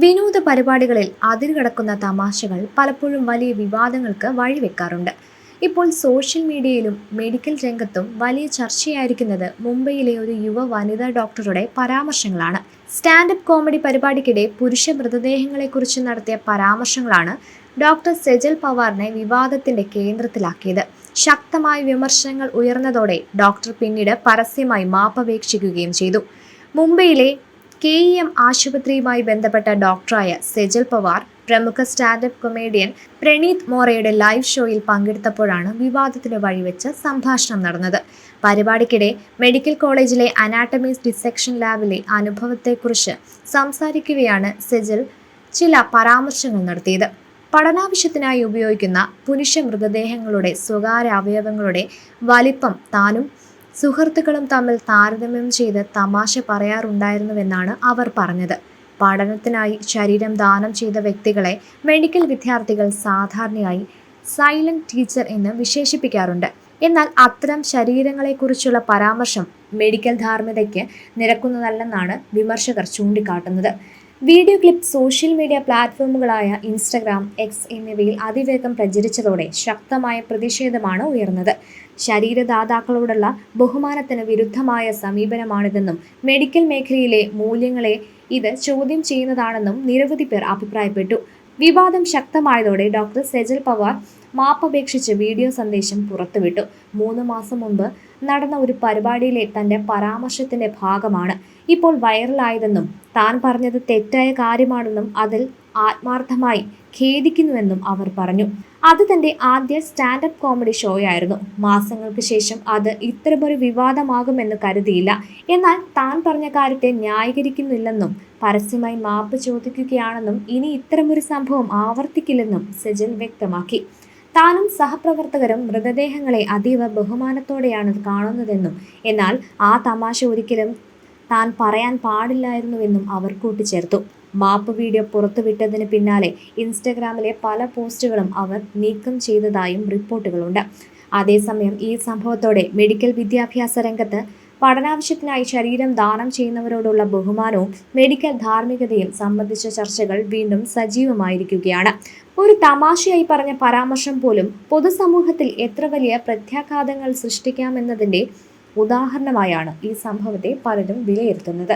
വിനോദ പരിപാടികളിൽ അതിരുകടക്കുന്ന തമാശകൾ പലപ്പോഴും വലിയ വിവാദങ്ങൾക്ക് വഴിവെക്കാറുണ്ട്. ഇപ്പോൾ സോഷ്യൽ മീഡിയയിലും മെഡിക്കൽ രംഗത്തും വലിയ ചർച്ചയായിരിക്കുന്നത് മുംബൈയിലെ ഒരു യുവ വനിതാ ഡോക്ടറുടെ പരാമർശങ്ങളാണ്. സ്റ്റാൻഡപ്പ് കോമഡി പരിപാടിക്കിടെ പുരുഷ മൃതദേഹങ്ങളെക്കുറിച്ച് നടത്തിയ പരാമർശങ്ങളാണ് ഡോക്ടർ സെജൽ പവാറിനെ വിവാദത്തിന്റെ കേന്ദ്രത്തിലാക്കിയത്. ശക്തമായ വിമർശനങ്ങൾ ഉയർന്നതോടെ ഡോക്ടർ പിന്നീട് പരസ്യമായി മാപ്പപേക്ഷിക്കുകയും ചെയ്തു. മുംബൈയിലെ KEM ആശുപത്രിയുമായി ബന്ധപ്പെട്ട ഡോക്ടറായ സെജൽ പവാർ പ്രമുഖ സ്റ്റാൻഡപ്പ് കൊമേഡിയൻ പ്രണീത് മോറയുടെ ലൈവ് ഷോയിൽ പങ്കെടുത്തപ്പോഴാണ് വിവാദത്തിന് വഴിവെച്ച് സംഭാഷണം നടന്നത്. പരിപാടിക്കിടെ മെഡിക്കൽ കോളേജിലെ അനാട്ടമി ഡിസെക്ഷൻ ലാബിലെ അനുഭവത്തെക്കുറിച്ച് സംസാരിക്കുകയാണ് സെജൽ ചില പരാമർശങ്ങൾ നടത്തിയത്. പഠനാവശ്യത്തിനായി ഉപയോഗിക്കുന്ന പുരുഷ മൃതദേഹങ്ങളുടെ സ്വകാര്യ അവയവങ്ങളുടെ വലിപ്പം താനും സുഹൃത്തുക്കളും തമ്മിൽ താരതമ്യം ചെയ്ത് തമാശ പറയാറുണ്ടായിരുന്നുവെന്നാണ് അവർ പറഞ്ഞത്. പഠനത്തിനായി ശരീരം ദാനം ചെയ്ത വ്യക്തികളെ മെഡിക്കൽ വിദ്യാർത്ഥികൾ സാധാരണയായി സൈലന്റ് ടീച്ചർ എന്ന് വിശേഷിപ്പിക്കാറുണ്ട്. എന്നാൽ അത്തരം ശരീരങ്ങളെക്കുറിച്ചുള്ള പരാമർശം മെഡിക്കൽ ധാർമ്മികതയ്ക്ക് നിരക്കുന്നതല്ലെന്നാണ് വിമർശകർ ചൂണ്ടിക്കാട്ടുന്നത്. വീഡിയോ ക്ലിപ്പ് സോഷ്യൽ മീഡിയ പ്ലാറ്റ്ഫോമുകളായ ഇൻസ്റ്റഗ്രാം, എക്സ് എന്നിവയിൽ അതിവേഗം പ്രചരിച്ചതോടെ ശക്തമായ പ്രതിഷേധമാണ് ഉയർന്നത്. ശരീരദാതാക്കളോടുള്ള ബഹുമാനത്തിന് വിരുദ്ധമായ സമീപനമാണിതെന്നും മെഡിക്കൽ മേഖലയിലെ മൂല്യങ്ങളെ ഇത് ചോദ്യം ചെയ്യുന്നതാണെന്നും നിരവധി പേർ അഭിപ്രായപ്പെട്ടു. വിവാദം ശക്തമായതോടെ ഡോക്ടർ സെജൽ പവാർ മാപ്പപേക്ഷിച്ച് വീഡിയോ സന്ദേശം പുറത്തുവിട്ടു. 3 മാസം മുൻപ് നടന്ന ഒരു പരിപാടിയിലെ തന്റെ പരാമർശത്തിന്റെ ഭാഗമാണ് ഇപ്പോൾ വൈറലായതെന്നും താൻ പറഞ്ഞത് തെറ്റായ കാര്യമാണെന്നും അതിൽ ആത്മാർത്ഥമായി ഖേദിക്കുന്നുവെന്നും അവർ പറഞ്ഞു. അത് തന്റെ ആദ്യ സ്റ്റാൻഡപ്പ് കോമഡി ഷോയായിരുന്നു. മാസങ്ങൾക്ക് ശേഷം അത് ഇത്തരമൊരു വിവാദമാകുമെന്ന് കരുതിയില്ല. എന്നാൽ താൻ പറഞ്ഞ കാര്യത്തെ ന്യായീകരിക്കുന്നില്ലെന്നും പരസ്യമായി മാപ്പ് ചോദിക്കുകയാണെന്നും ഇനി ഇത്തരമൊരു സംഭവം ആവർത്തിക്കില്ലെന്നും സെജൽ വ്യക്തമാക്കി. താനും സഹപ്രവർത്തകരും മൃതദേഹങ്ങളെ അതീവ ബഹുമാനത്തോടെയാണ് കാണുന്നതെന്നും എന്നാൽ ആ തമാശ ഒരിക്കലും താൻ പറയാൻ പാടില്ലായിരുന്നുവെന്നും അവർ കൂട്ടിച്ചേർത്തു. മാപ്പ് വീഡിയോ പുറത്തുവിട്ടതിന് പിന്നാലെ ഇൻസ്റ്റഗ്രാമിലെ പല പോസ്റ്റുകളും അവർ നീക്കം ചെയ്തതായും റിപ്പോർട്ടുകളുണ്ട്. അതേസമയം ഈ സംഭവത്തോടെ മെഡിക്കൽ വിദ്യാഭ്യാസ രംഗത്ത് പഠനാവശ്യത്തിനായി ശരീരം ദാനം ചെയ്യുന്നവരോടുള്ള ബഹുമാനവും മെഡിക്കൽ ധാർമ്മികതയും സംബന്ധിച്ച ചർച്ചകൾ വീണ്ടും സജീവമായിരിക്കുകയാണ്. ഒരു തമാശയായി പറഞ്ഞ പരാമർശം പോലും പൊതുസമൂഹത്തിൽ എത്ര വലിയ പ്രത്യാഘാതങ്ങൾ സൃഷ്ടിക്കാമെന്നതിൻ്റെ ഉദാഹരണമായാണ് ഈ സംഭവത്തെ പലരും വിലയിരുത്തുന്നത്.